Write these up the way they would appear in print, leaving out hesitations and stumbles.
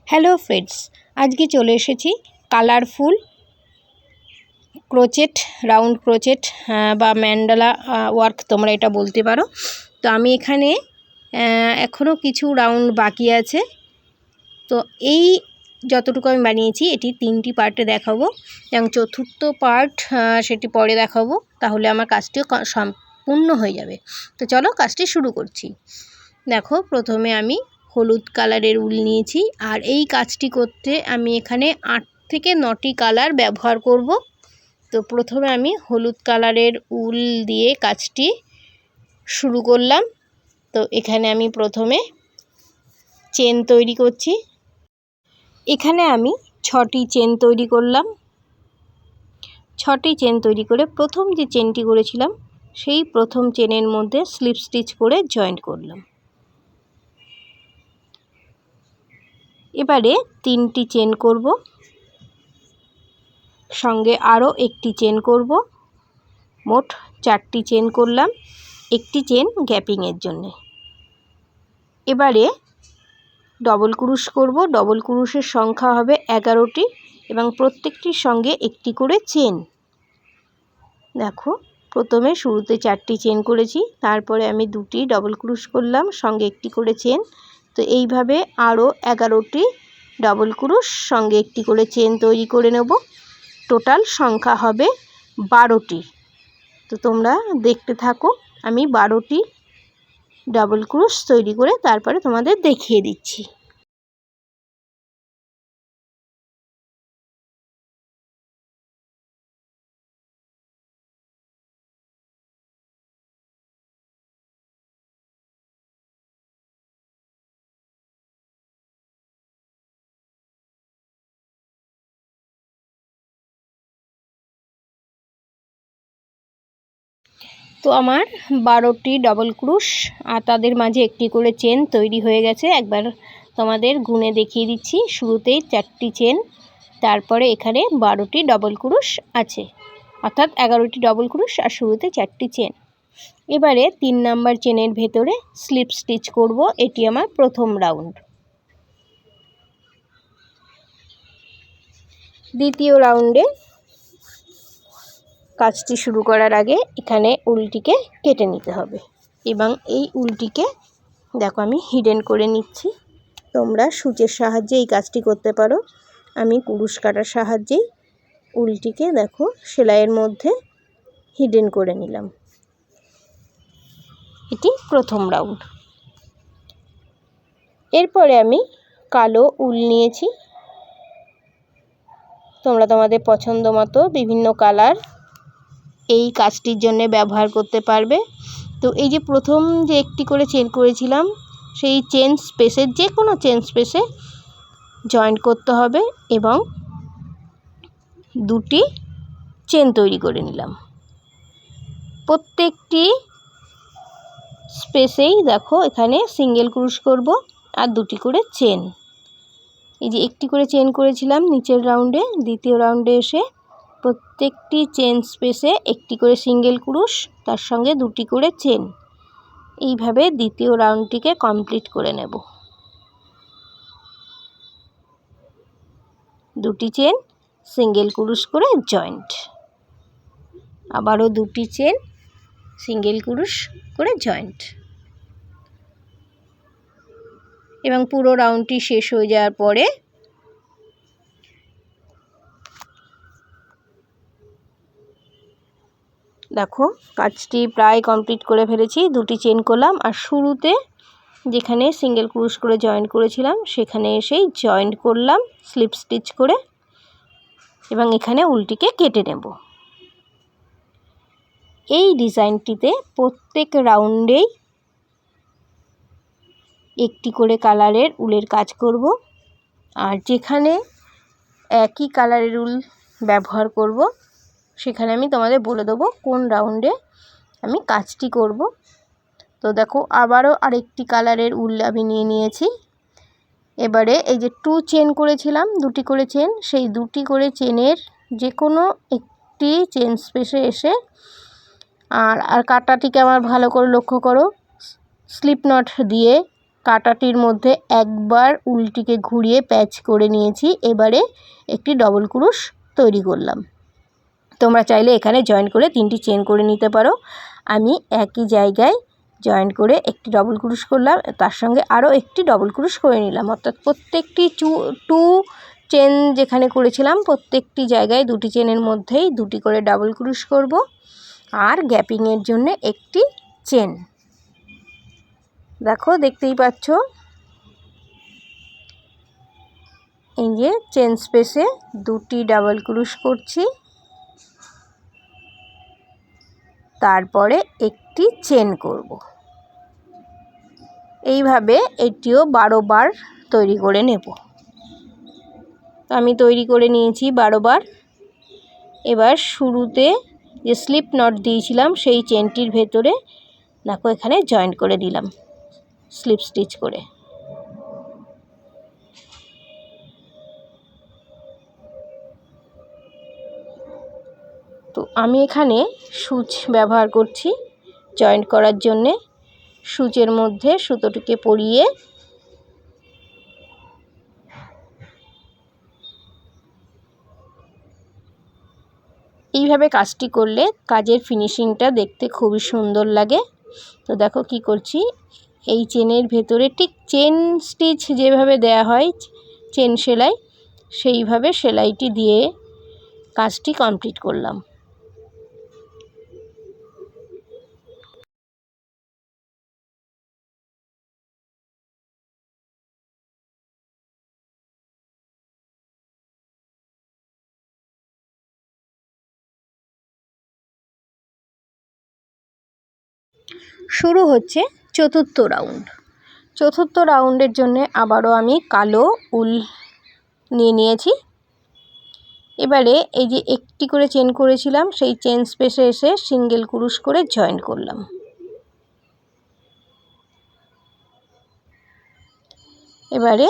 Hello friends, আজকে চলে এসেছি কালারফুল ক্রোচেট, রাউন্ড ক্রোচেট বা ম্যান্ডালা ওয়ার্ক তোমরা এটা বলতে পারো। তো আমি এখানে এখনও কিছু রাউন্ড বাকি আছে। তো এই যতটুকু আমি বানিয়েছি এটি 3টি পার্টে দেখাবো এবং চতুর্থ পার্ট সেটি পরে দেখাবো, তাহলে আমার কাজটিও সম্পূর্ণ হয়ে যাবে। তো চলো কাজটি শুরু করছি। দেখো, প্রথমে আমি হলুদ কালারের উল নিয়েছি, আর এই কাজটি করতে আমি এখানে 8 থেকে 9টি কালার ব্যবহার করব। তো প্রথমে আমি হলুদ কালারের উল দিয়ে কাজটি শুরু করলাম। তো এখানে আমি প্রথমে চেন তৈরি করছি। এখানে আমি 6টি চেন তৈরি করলাম। 6টি চেন তৈরি করে প্রথম যে চেনটি করেছিলাম সেই প্রথম চেনের মধ্যে স্লিপ স্টিচ করে জয়েন্ট করলাম। এবারে 3টি চেন করব, সঙ্গে আরও একটি চেন করব, মোট 4টি চেন করলাম, একটি চেন গ্যাপিংয়ের জন্যে। এবারে ডবল ক্রুশ করব। ডবল ক্রুশের সংখ্যা হবে 11টি এবং প্রত্যেকটির সঙ্গে একটি করে চেন। দেখো, প্রথমে শুরুতে 4টি চেন করেছি, তারপরে আমি 2টি ডবল ক্রুশ করলাম, সঙ্গে একটি করে চেন। তো এইভাবে আরও 11টি ডবল ক্রুশ, সঙ্গে একটি করে চেন তৈরি করে নেব। টোটাল সংখ্যা হবে 12টি। তো তোমরা দেখতে থাকো, আমি 12টি ডাবল ক্রুশ তৈরি করে তারপরে তোমাদের দেখিয়ে দিচ্ছি। তো আমার 12টি ডবল ক্রুশ আর তাদের মাঝে একটি করে চেন তৈরি হয়ে গেছে। একবার তোমাদের গুনে দেখিয়ে দিচ্ছি। শুরুতেই 4টি চেন, তারপরে এখানে 12টি ডবল ক্রুশ আছে, অর্থাৎ 11টি ডবল ক্রুশ আর শুরুতে 4টি চেন। এবারে 3 নাম্বার চেনের ভেতরে স্লিপ স্টিচ করব। এটি আমার প্রথম রাউন্ড। দ্বিতীয় রাউন্ডে কাজটি শুরু করার আগে এখানে উলটিকে কেটে নিতে হবে এবং এই উলটিকে দেখো আমি হিডেন করে নিচ্ছি। তোমরা সূচের সাহায্যে এই কাজটি করতে পারো। আমি কুরুশ কাটার সাহায্যেই উলটিকে দেখো সেলাইয়ের মধ্যে হিডেন করে নিলাম। এটি প্রথম রাউন্ড। এরপরে আমি কালো উল নিয়েছি। তোমরা তোমাদের পছন্দ মতো বিভিন্ন কালার এই কাজটির জন্য ব্যবহার করতে পারবে। তো এই যে প্রথম যে একটি করে চেন করেছিলাম সেই চেন স্পেসে, যে কোনো চেন স্পেসে জয়েন্ট করতে হবে এবং 2টি চেন তৈরি করে নিলাম। প্রত্যেকটি স্পেসেই দেখো এখানে সিঙ্গেল ক্রুশ করব আর 2টি করে চেন। এই যে একটি করে চেন করেছিলাম নিচের রাউন্ডে, দ্বিতীয় রাউন্ডে এসে প্রত্যেকটি চেন স্পেসে একটি করে সিঙ্গেল ক্রুশ, তার সঙ্গে 2টি করে চেন। এইভাবে দ্বিতীয় রাউন্ডটিকে কমপ্লিট করে নেব। 2টি চেন, সিঙ্গেল ক্রুশ করে জয়েন্ট, আবারও 2টি চেন, সিঙ্গেল ক্রুশ করে জয়েন্ট, এবং পুরো রাউন্ডটি শেষ হয়ে যাওয়ার পরে দেখো কাজটি প্রায় কমপ্লিট করে ফেলেছি। 2টি চেন করলাম আর শুরুতে যেখানে সিঙ্গেল ক্রুশ করে জয়েন্ট করেছিলাম সেখানে এসেই জয়েন্ট করলাম স্লিপ স্টিচ করে এবং এখানে উলটিকে কেটে নেব। এই ডিজাইনটিতে প্রত্যেক রাউন্ডেই একটি করে কালারের উলের কাজ করব, আর যেখানে একই কালারের উল ব্যবহার করব সেখানে আমি তোমাদের বলে দেবো কোন রাউন্ডে আমি কাজটি করব। তো দেখো আবারও আরেকটি কালারের উল আমি নিয়ে নিয়েছি। এবারে এই যে 2 চেন করেছিলাম, 2টি করে চেন, সেই 2টি করে চেনের যে কোনো একটি চেন স্পেসে এসে আর কাটাটিকে আমার ভালো করে লক্ষ্য করো, স্লিপ নট দিয়ে কাটাটির মধ্যে একবার উল্টিকে ঘুরিয়ে প্যাচ করে নিয়েছি। এবারে একটি ডবল ক্রুশ তৈরি করলাম। তোমরা চাইলে এখানে জয়েন করে 3টি চেন করে নিতে পারো। আমি একই জায়গায় জয়েন করে একটি ডবল ক্রুশ করলাম, তার সঙ্গে আরও একটি ডবল ক্রুশ করে নিলাম। অর্থাৎ প্রত্যেকটি টু চেন যেখানে করেছিলাম প্রত্যেকটি জায়গায় 2টি চেনের মধ্যেই 2টি করে ডাবল ক্রুশ করব, আর গ্যাপিংয়ের জন্য একটি চেন। দেখো, দেখতেই পাচ্ছ এই যে চেন স্পেসে 2টি ডাবল ক্রুশ করছি, তারপরে একটি চেন করব। এইভাবে এটিও 12 বার তৈরি করে নেব। তো আমি তৈরি করে নিয়েছি 12 বার। এবার শুরুতে যে স্লিপ নট দিয়েছিলাম সেই চেনটির ভেতরে দেখো এখানে জয়েন করে দিলাম স্লিপ স্টিচ করে। তো আমি এখানে সুচ ব্যবহার করছি জয়েন্ট করার জন্যে। সুচের মধ্যে সুতোটিকে পরিয়ে এইভাবে কাজটি করলে কাজের ফিনিশিংটা দেখতে খুবই সুন্দর লাগে। তো দেখো কি করছি, এই চেনের ভেতরে ঠিক চেন স্টিচ যেভাবে দেয়া হয় চেন সেলাই, সেইভাবে সেলাইটি দিয়ে কাজটি কমপ্লিট করলাম। শুরু হচ্ছে চতুর্থ রাউন্ড। চতুর্থ রাউন্ডের জন্য আবারও আমি কালো উল নিয়ে নিয়েছি। এবারে এই যে একটি করে চেন করেছিলাম সেই চেন স্পেসে এসে সিঙ্গেল ক্রুশ করে জয়েন করলাম। এবারে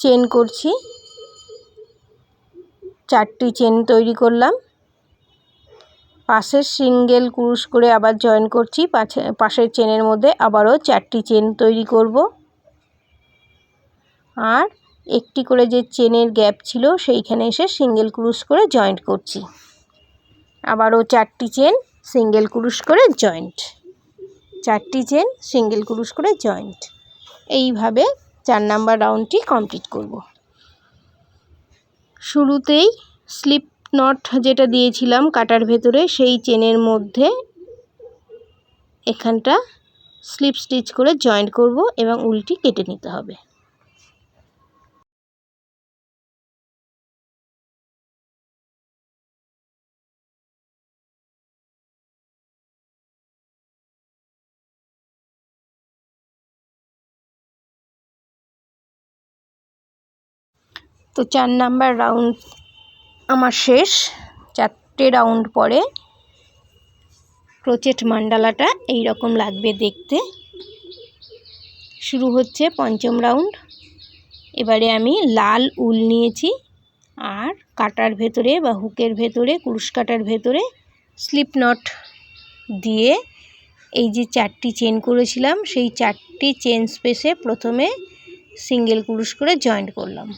চেন করছি, 4টি চেন তৈরি করলাম। পাশের সিঙ্গেল ক্রুশ করে আবার জয়েন করছি, পাশের চেনের মধ্যে আবারও 4টি চেন তৈরি করব। আর একটি করে যে চেনের গ্যাপ ছিল সেইখানে এসে সিঙ্গেল ক্রুশ করে জয়েন্ট করছি। আবারও 4টি চেন সিঙ্গেল ক্রুশ করে জয়েন্ট, 4টি চেন সিঙ্গেল ক্রুশ করে জয়েন্ট। এইভাবে 4 নাম্বার রাউন্ডটি কমপ্লিট করব। শুরুতেই স্লিপ নট যেটা দিয়েছিলাম কাটার ভেতরে সেই চেনের মধ্যে এখানটা স্লিপ স্টিচ করে জয়েন্ট করব এবং উলটি কেটে নিতে হবে। তো 4 নাম্বার রাউন্ড আমার শেষ। 4টে রাউন্ড পরে ক্রোচেট মান্ডালাটা এই রকম লাগবে দেখতে। শুরু হচ্ছে 5ম রাউন্ড। এবারে আমি লাল উল নিয়েছি আর কাটার ভেতরে বা হুকের ভেতরে ক্রুশ কাটার ভেতরে স্লিপ নট দিয়ে এই যে 4টি চেন করেছিলাম সেই 4টি চেন স্পেসে প্রথমে সিঙ্গেল ক্রুশ করে জয়েন্ট করলাম।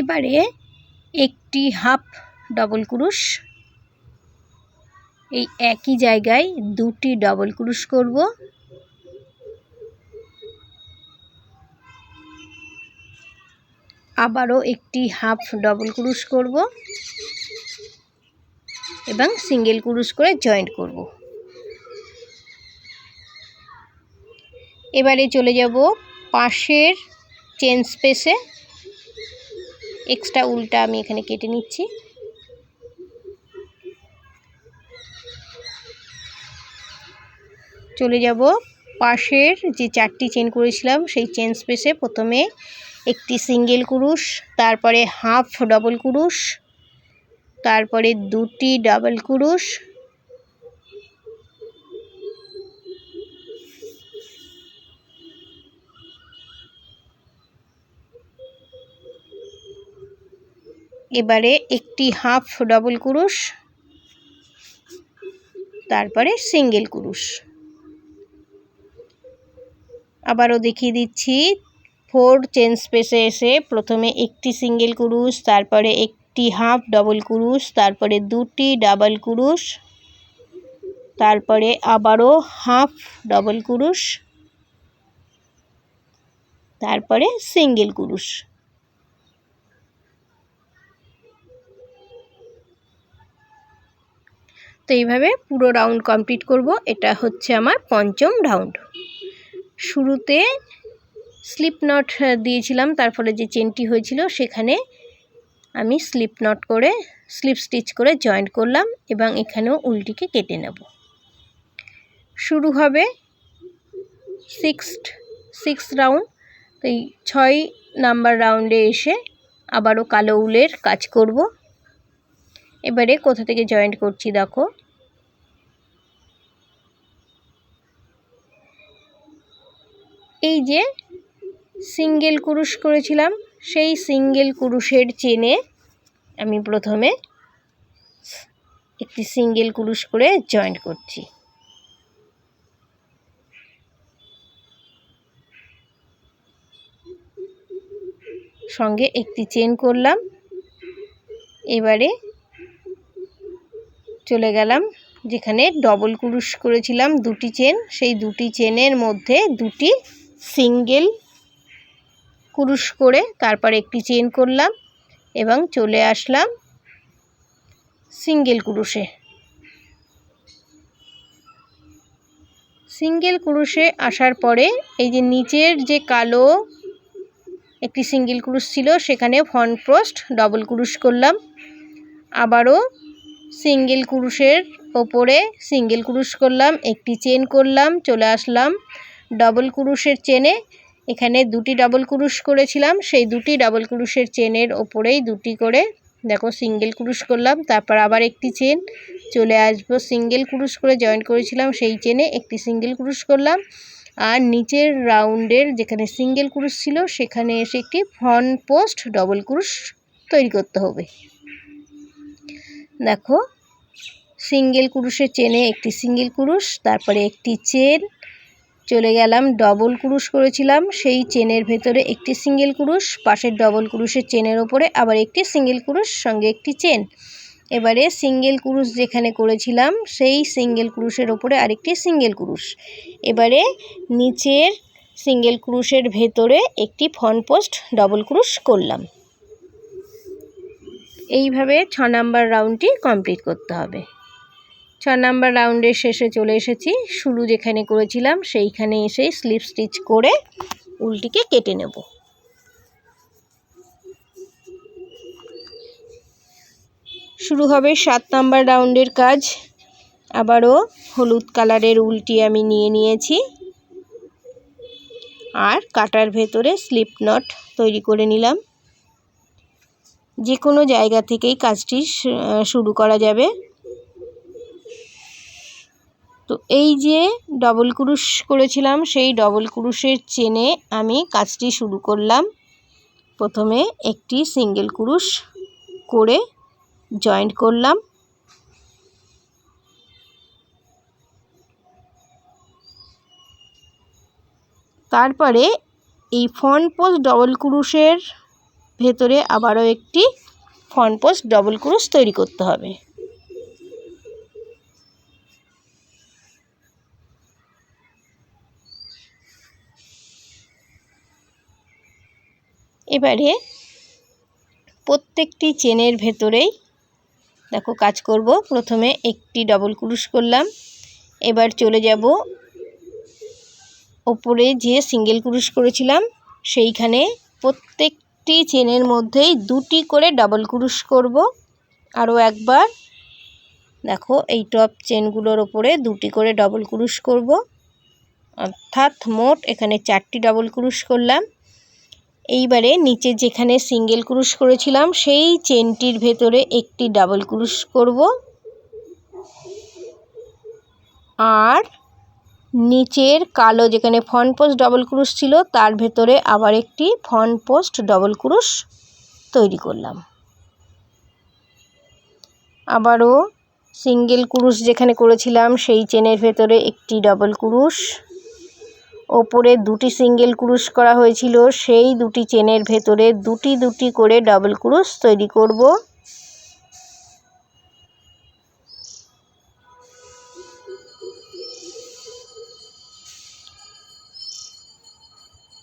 এবারে একটি হাফ ডবল ক্রুশ, এই একই জায়গায় 2টি ডবল ক্রুশ করব। আবারও একটি হাফ ডবল ক্রুশ করব এবং সিঙ্গেল ক্রুশ করে জয়েন্ট করব। এবারে চলে যাব পাশের চেন স্পেসে। এক্সট্রা উলটা আমি এখানে কেটে নিচ্ছি। চলে যাব পাশের যে 4টি চেন করেছিলাম সেই চেন স্পেসে প্রথমে একটি সিঙ্গেল ক্রুশ, তারপরে হাফ ডবল ক্রুশ, তারপরে 2টি ডাবল ক্রুশ, এবারে একটি হাফ ডবল ক্রুশ, তারপরে সিঙ্গেল ক্রুশ। আবারও দেখিয়ে দিচ্ছি। 4 চেন স্পেসে এসে প্রথমে একটি সিঙ্গেল ক্রুশ, তারপরে একটি হাফ ডবল ক্রুশ, তারপরে দুটি ডাবল ক্রুশ, তারপরে আবারও হাফ ডবল ক্রুশ, তারপরে সিঙ্গেল ক্রুশ। তো এইভাবে পুরো রাউন্ড কমপ্লিট করব। এটা হচ্ছে আমার পঞ্চম রাউন্ড। শুরুতে স্লিপ নট দিয়েছিলাম, তারপরে যে চেনটি হয়েছিল সেখানে আমি স্লিপ স্টিচ করে জয়েন্ট করলাম এবং এখানেও উল্টিকে কেটে নেব। শুরু হবে সিক্স রাউন্ড। তো এই 6 নাম্বার রাউন্ডে এসে আবারও কালো উলের কাজ করব। এবারে কোথা থেকে জয়েন্ট করছি দেখো। এই যে সিঙ্গেল ক্রুশ করেছিলাম সেই সিঙ্গেল ক্রুশের চেনে আমি প্রথমে একটি সিঙ্গেল ক্রুশ করে জয়েন্ট করছি। সঙ্গে একটি চেন করলাম। এবারে চলে গেলাম যেখানে ডবল ক্রুশ করেছিলাম দুটি চেন, সেই দুটি চেনের মধ্যে দুটি সিঙ্গেল ক্রুশ করে তারপর একটি চেন করলাম এবং চলে আসলাম সিঙ্গেল ক্রুশে। সিঙ্গেল ক্রুশে আসার পরে এই যে নিচের যে কালো একটি সিঙ্গেল ক্রুশ ছিল সেখানে ফ্রন্ট পোস্ট ডবল ক্রুশ করলাম। আবারও সিঙ্গেল ক্রুশের ওপরে সিঙ্গেল ক্রুশ করলাম, একটি চেন করলাম, চলে আসলাম ডবল ক্রুশের চেনে। এখানে দুটি ডাবল ক্রুশ করেছিলাম, সেই দুটি ডাবল ক্রুশের চেনের ওপরেই দুটি করে দেখো সিঙ্গেল ক্রুশ করলাম। তারপর আবার একটি চেন, চলে আসবো সিঙ্গেল ক্রুশ করে জয়েন্ট করেছিলাম সেই চেনে একটি সিঙ্গেল ক্রুশ করলাম। আর নিচের রাউন্ডের যেখানে সিঙ্গেল ক্রুশ ছিল সেখানে এসে একটি ফ্রন্ট পোস্ট ডবল ক্রুশ তৈরি করতে হবে। দেখো সিঙ্গেল ক্রুশের চেনে একটি সিঙ্গেল ক্রুশ, তারপরে একটি চেন, চলে গেলাম ডবল ক্রুশ করেছিলাম সেই চেনের ভেতরে একটি সিঙ্গেল ক্রুশ, পাশের ডবল ক্রুশের চেনের ওপরে আবার একটি সিঙ্গেল ক্রুশ, সঙ্গে একটি চেন। এবারে সিঙ্গেল ক্রুশ যেখানে করেছিলাম সেই সিঙ্গেল ক্রুশের ওপরে আরেকটি সিঙ্গেল ক্রুশ। এবারে নিচের সিঙ্গেল ক্রুশের ভেতরে একটি ফ্রন্ট পোস্ট ডবল ক্রুশ করলাম। এইভাবে 6 নাম্বার রাউন্ডটি কমপ্লিট করতে হবে। 6 নাম্বার রাউন্ডের শেষে চলে এসেছি। শুরু যেখানে করেছিলাম সেইখানে এসে স্লিপ স্টিচ করে উল্টিকে কেটে নেব। শুরু হবে 7 নাম্বার রাউন্ডের কাজ। আবারও হলুদ কালারের উলটি আমি নিয়েছি আর কাটার ভেতরে স্লিপ নট তৈরি করে নিলাম। যে কোনো জায়গা থেকেই কাজটি শুরু করা যাবে। তো এই যে ডবল ক্রুশ করেছিলাম সেই ডবল ক্রুশের চেনে আমি কাজটি শুরু করলাম। প্রথমে একটি সিঙ্গেল ক্রুশ করে জয়েন্ট করলাম, তারপরে এই ফ্রন্ট পোস্ট ডবল ক্রুশের ভেতরে আবারও একটি ফ্রন্ট পোস্ট ডবল ক্রুশ তৈরি করতে হবে। এবারে প্রত্যেকটি চেনের ভেতরেই দেখো কাজ করব। প্রথমে একটি ডবল ক্রুশ করলাম, এবার চলে যাব ওপরে যে সিঙ্গেল ক্রুশ করেছিলাম সেইখানে প্রত্যেকটি চেনের মধ্যেই দুটি করে ডাবল ক্রুশ করব। আরও একবার দেখো এই টপ চেনগুলোর ওপরে দুটি করে ডবল ক্রুশ করব, অর্থাৎ মোট এখানে 4টি ডবল ক্রুশ করলাম। এইবারে নিচে যেখানে সিঙ্গেল ক্রুশ করেছিলাম সেই চেনটির ভেতরে একটি ডাবল ক্রুশ করব আর নিচের কালো যেখানে ফ্রন্ট পোস্ট ডবল ক্রুশ ছিল তার ভেতরে আবার একটি ফ্রন্ট পোস্ট ডবল ক্রুশ তৈরি করলাম। আবারও সিঙ্গেল ক্রুশ যেখানে করেছিলাম সেই চেনের ভেতরে একটি ডবল ক্রুশ, ওপরে দুটি সিঙ্গেল ক্রুশ করা হয়েছিল, সেই দুটি চেনের ভেতরে দুটি দুটি করে ডাবল ক্রুশ তৈরি করব।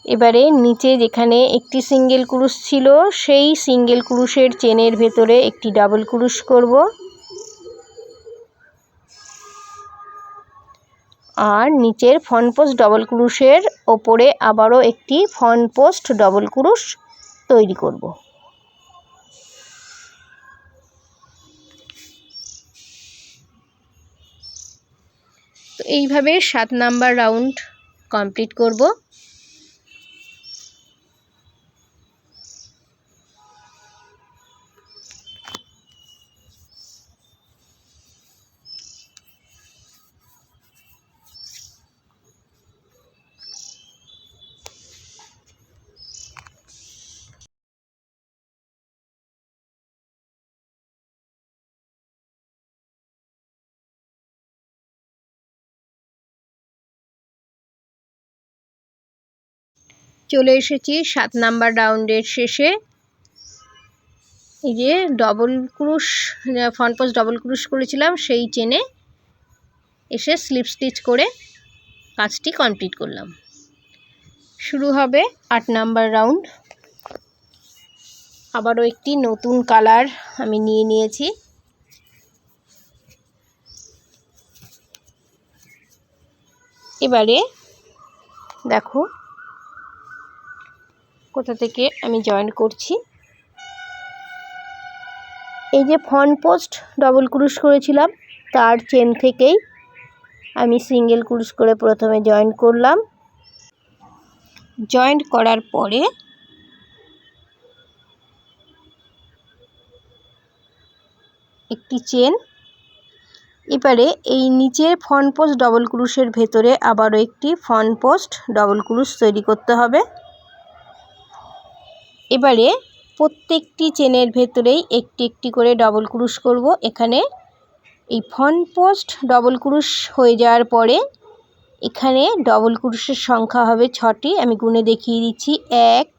এবারে নিচে যেখানে একটি সিঙ্গেল ক্রুশ ছিল, সেই সিঙ্গেল ক্রুশের চেনের ভেতরে একটি ডাবল ক্রুশ করব। আর নিচের ফ্রন্ট পোস্ট ডবল ক্রুশের ওপরে আবারও একটি ফ্রন্ট পোস্ট ডবল ক্রুশ তৈরি করব। তো এইভাবে 7 নাম্বার রাউন্ড কমপ্লিট করব। চলে এসেছি 7 নাম্বার রাউন্ডের শেষে। এই যে ডবল ক্রুশ, ফ্রন্ট পোস্ট ডবল ক্রুশ করেছিলাম, সেই চেনে এসে স্লিপ স্টিচ করে কাজটি কমপ্লিট করলাম। শুরু হবে 8 নাম্বার রাউন্ড। আবারও একটি নতুন কালার আমি নিয়ে নিয়েছি। এবারে দেখো কোথা থেকে আমি জয়েন করছি। এই যে ফ্রন্ট পোস্ট ডবল ক্রুশ করেছিলাম, তার চেন থেকেই আমি সিঙ্গেল ক্রুশ করে প্রথমে জয়েন করলাম। জয়েন্ট করার পরে একটি চেন, এবারে এই নিচের ফ্রন্ট পোস্ট ডবল ক্রুশের ভেতরে আবারও একটি ফ্রন্ট পোস্ট ডবল ক্রুশ তৈরি করতে হবে। এবারে প্রত্যেকটি চেনের ভেতরেই একটি একটি করে ডবল ক্রুশ করব। এখানে এই ফ্রন্ট পোস্ট ডবল ক্রুশ হয়ে যাওয়ার পরে এখানে ডবল ক্রুশের সংখ্যা হবে 6টি। আমি গুনে দেখিয়ে দিচ্ছি। 1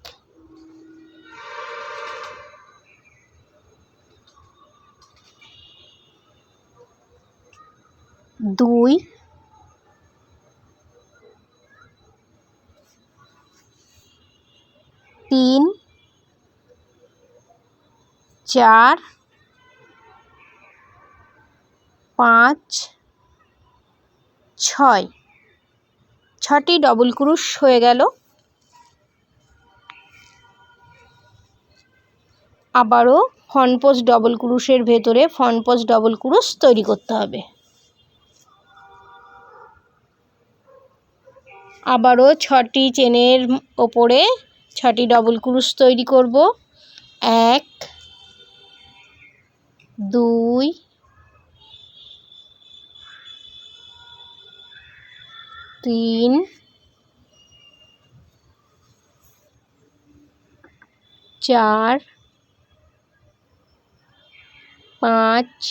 2 3 4 5 6। 6টি ডবল ক্রুশ হয়ে গেল। আবারও ফ্রন্ট পোস্ট ডবল ক্রুশের ভেতরে ফ্রন্ট পোস্ট ডবল ক্রুশ তৈরি করতে হবে। আবারও 6টি চেনের ওপরে 6টি ডবল ক্রুশ তৈরি করব। 1 2 3 4 5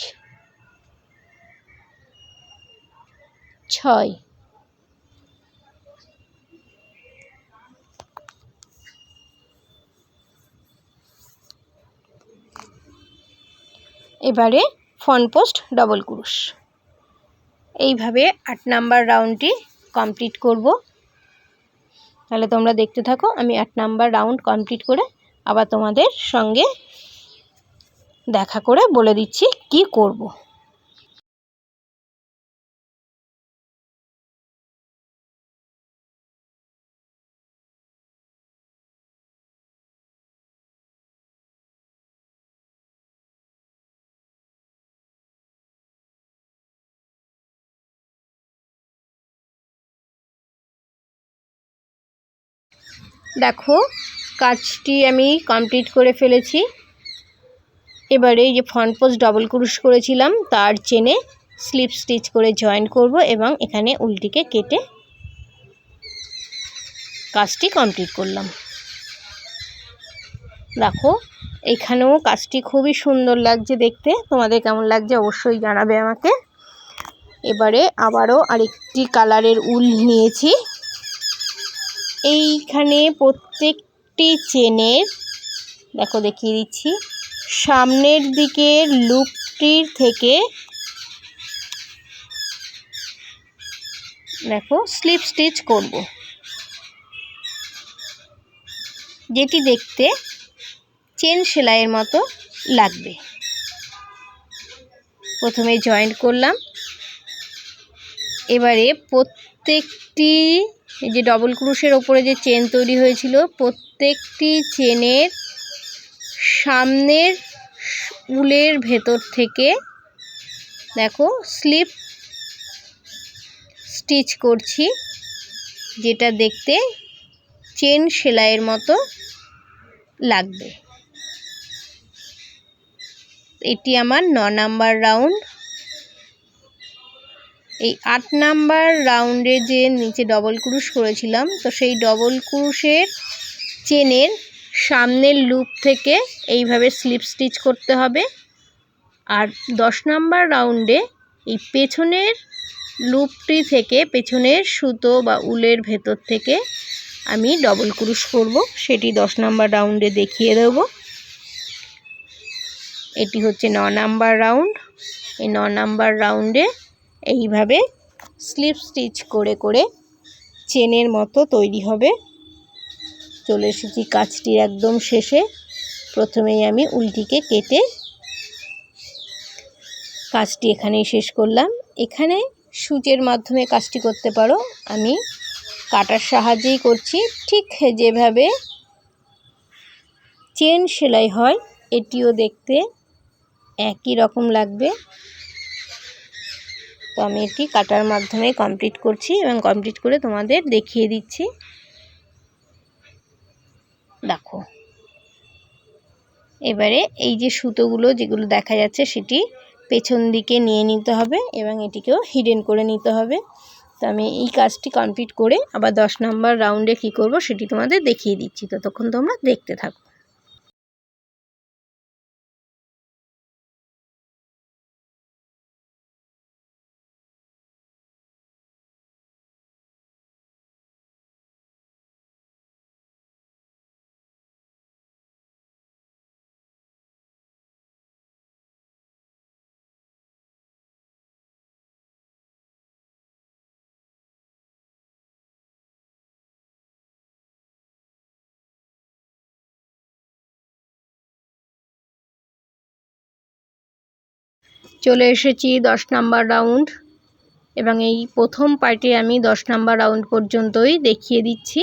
6। এবারে ফ্রন্ট পোস্ট ডবল ক্রুশ। এইভাবে 8 নাম্বার রাউন্ডটি কমপ্লিট করব। তাহলে তোমরা দেখতে থাকো, আমি 8 নাম্বার রাউন্ড কমপ্লিট করে আবার তোমাদের সঙ্গে দেখা করে বলে দিচ্ছি কি করব। দেখো কাজটি আমি কমপ্লিট করে ফেলেছি। এবারে এই যে ফ্রন্ট পোস্ট ডবল ক্রুশ করেছিলাম তার চেনে স্লিপ স্টিচ করে জয়েন করব এবং এখানে উল্টিকে কেটে কাজটি কমপ্লিট করলাম। দেখো এখানেও কাজটি খুবই সুন্দর লাগছে দেখতে। তোমাদের কেমন লাগছে অবশ্যই জানাবে আমাকে। এবারে আবারও আরেকটি কালারের উল নিয়েছি। এইখানে প্রত্যেকটি চেনের দেখো দেখিয়ে দিচ্ছি, সামনের দিকের লুপটির থেকে দেখো স্লিপ স্টিচ করব, যেটি দেখতে চেন সেলাইয়ের মতো লাগবে। প্রথমে জয়েন্ট করলাম, এবারে প্রত্যেকটি যে ডবল ক্রোশের ওপরে যে চেন তৈরি হয়েছিল প্রত্যেকটি চেনের সামনের উলের ভেতর থেকে দেখো স্লিপ স্টিচ করছি, যেটা দেখতে চেন সেলাইয়ের মতো লাগবে। এটি আমার 9 নাম্বার রাউন্ড। এই 8 নাম্বার রাউন্ডে যে নিচে ডবল ক্রুশ করেছিলাম, তো সেই ডবল ক্রুশের চেনের সামনের লুপ থেকে এইভাবে স্লিপ স্টিচ করতে হবে। আর 10 নাম্বার রাউন্ডে এই পেছনের লুপটি থেকে পেছনের সুতো বা উলের ভেতর থেকে আমি ডবল ক্রুশ করব, সেটি 10 নাম্বার রাউন্ডে দেখিয়ে দেব। এটি হচ্ছে 9 নাম্বার রাউন্ড। এই 9 নাম্বার রাউন্ডে এইভাবে স্লিপ স্টিচ করে করে চেনের মতো তৈরি হবে। চলে এসেছি কাজটির একদম শেষে। প্রথমেই আমি উলটিকে কেটে কাজটি এখানেই শেষ করলাম। এখানে সূচের মাধ্যমে কাজটি করতে পারো, আমি কাটার সাহায্যেই করছি। ঠিক যেভাবে চেন সেলাই হয় এটিও দেখতে একই রকম লাগবে। তো আমি এটি কাটার মাধ্যমে কমপ্লিট করছি এবং কমপ্লিট করে তোমাদের দেখিয়ে দিচ্ছি। দেখো এবারে এই যে সুতোগুলো যেগুলো দেখা যাচ্ছে সেটি পেছন দিকে নিয়ে নিতে হবে এবং এটিকেও হিডেন করে নিতে হবে। তো আমি এই কাজটি কমপ্লিট করে আবার 10 নাম্বার রাউন্ডে কী করব সেটি তোমাদের দেখিয়ে দিচ্ছি, ততক্ষণ তোমরা দেখতে থাকো। চলে এসেছি 10 নাম্বার রাউন্ড এবং এই প্রথম পার্টে আমি 10 নাম্বার রাউন্ড পর্যন্তই দেখিয়ে দিচ্ছি।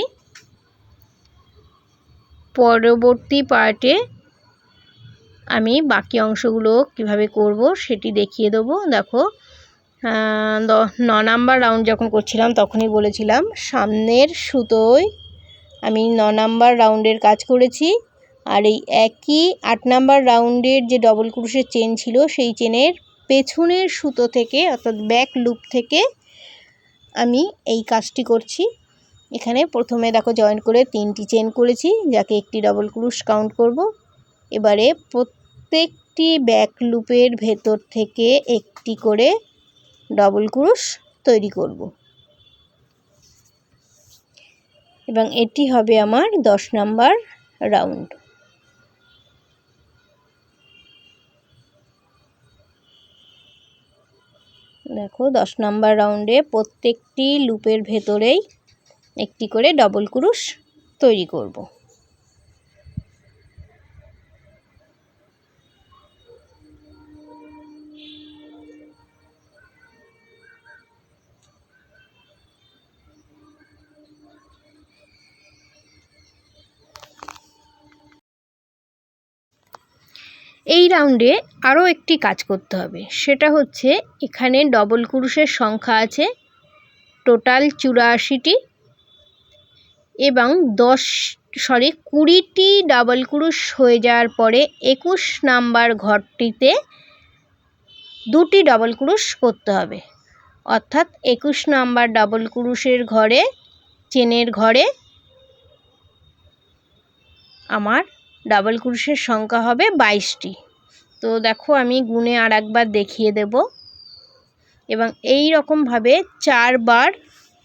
পরবর্তী পার্টে আমি বাকি অংশগুলো কিভাবে করব সেটি দেখিয়ে দেবো। দেখো 9 নাম্বার রাউন্ড যখন করছিলাম তখনই বলেছিলাম সামনের সুতোয় আমি 9 নাম্বার রাউন্ডের কাজ করেছি, আর এই একই 8 নাম্বার রাউন্ডের যে ডবল ক্রোশের চেন ছিল সেই চেনের পেছনের সুতো থেকে অর্থাৎ ব্যাক লুপ থেকে আমি এই কাজটি করছি। এখানে প্রথমে দেখো জয়েন্ট করে 3টি চেন করেছি, যাকে একটি ডবল ক্রোশ কাউন্ট করব। এবারে প্রত্যেকটি ব্যাক লুপের ভেতর থেকে একটি করে ডবল ক্রোশ তৈরি করব এবং এটি হবে আমার 10 নাম্বার রাউন্ড। দেখো 10 নাম্বার রাউন্ডে প্রত্যেকটি লুপের ভেতরেই একটি করে ডবল ক্রোশ তৈরি করব। এই রাউন্ডে আরও একটি কাজ করতে হবে, সেটা হচ্ছে এখানে ডবল ক্রোশের সংখ্যা আছে টোটাল 84টি এবং 20টি ডাবল ক্রোশ হয়ে যাওয়ার পরে 21 নাম্বার ঘরটিতে 2টি ডাবল ক্রোশ করতে হবে। অর্থাৎ 21 নাম্বার ডাবল ক্রোশের ঘরে চেনের ঘরে আমার ডাবল ক্রোশের সংখ্যা হবে 22টি। তো দেখো আমি গুনে আর একবার দেখিয়ে দেব এবং এই রকমভাবে 4 বার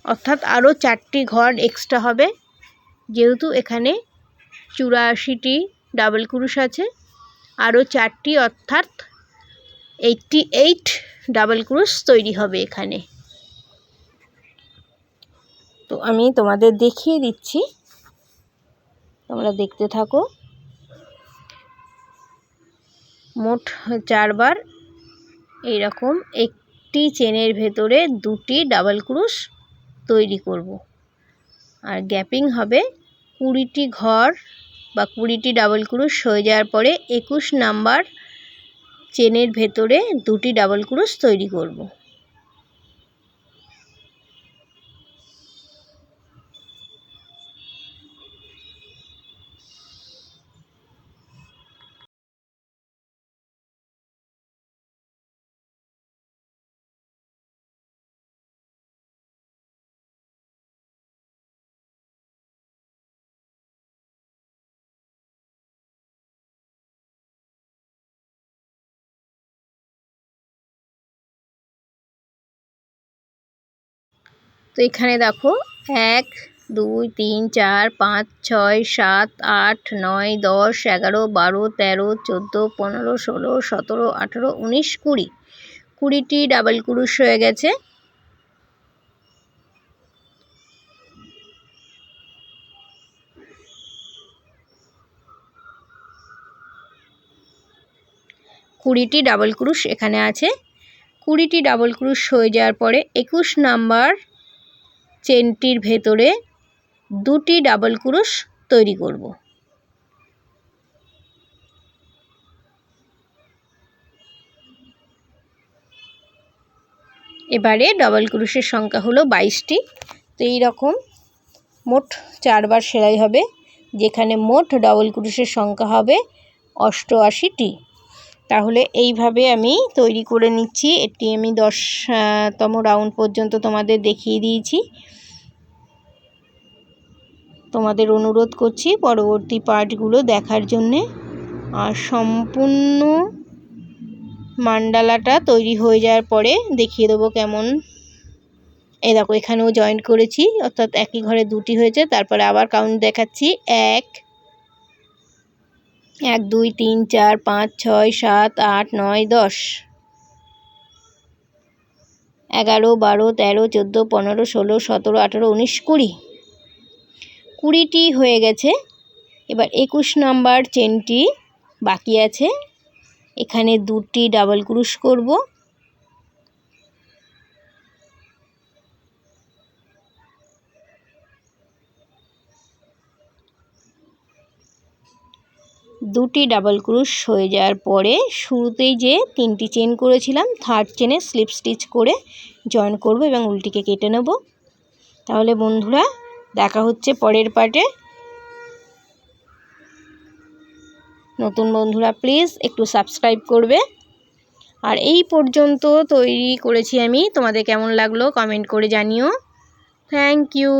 অর্থাৎ আরও 4টি ঘর এক্সট্রা হবে যেহেতু এখানে 84টি ডাবল ক্রুশ আছে, আরও 4টি অর্থাৎ 88 ডাবল ক্রুশ তৈরি হবে এখানে। তো আমি তোমাদের দেখিয়ে দিচ্ছি, তোমরা দেখতে থাকো। মোট 4 বার এইরকম একটি চেনের ভেতরে 2টি ডাবল ক্রুশ তৈরি করব। আর গ্যাপিং হবে 20টি ঘর বা 20টি ডাবল ক্রুশ হয়ে যাওয়ার পরে 21 নাম্বার চেনের ভেতরে 2টি ডাবল ক্রুশ তৈরি করব। তো এখানে দেখো 1 2 3 4 5 6 7 8 9 10 11 12 13 14 15 16 17 18 19 20 20টি ডাবল ক্রুশ হয়ে গেছে। কুড়িটি ডাবল ক্রুশ এখানে আছে। 20টি ডাবল ক্রুশ হয়ে যাওয়ার পরে 21 নাম্বার চেনটির ভেতরে 2টি ডাবল ক্রুশ তৈরি করব। এবারে ডাবল ক্রুশের সংখ্যা হলো 22টি। তো এই রকম মোট 4 বার সেলাই হবে, যেখানে মোট ডাবল ক্রুশের সংখ্যা হবে 88টি। তাহলে এইভাবে আমি তৈরি করে নিচ্ছি। এটি আমি 10তম রাউন্ড পর্যন্ত তোমাদের দেখিয়ে দিয়েছি। তোমাদের অনুরোধ করছি পরবর্তী পার্টগুলো দেখার জন্যে। আর সম্পূর্ণ মান্ডালাটা তৈরি হয়ে যাওয়ার পরে দেখিয়ে দেবো কেমন। এই দেখো এখানেও জয়েন্ট করেছি, অর্থাৎ একই ঘরে 2টি হয়েছে। তারপরে আবার কাউন্ট দেখাচ্ছি, 1 2 3 4 5 6 7 8 9 10 11 12 13 14 15 16 17 18 19 20 20টি হয়ে গেছে। এবার 21 নাম্বার চেনটি বাকি আছে, এখানে 2টি ডাবল ক্রুশ করব। দুটি ডাবল ক্রুশ হয়ে যাওয়ার পরে শুরুতেই যে 3টি চেন করেছিলাম, 3rd চেনে স্লিপ স্টিচ করে জয়েন করব এবং উল্টিকে কেটে নেব। তাহলে বন্ধুরা দেখা হচ্ছে পরের পার্টে। নতুন বন্ধুরা প্লিজ একটু সাবস্ক্রাইব করবে। আর এই পর্যন্ত তৈরি করেছি আমি, তোমাদের কেমন লাগলো কমেন্ট করে জানিও। Thank you.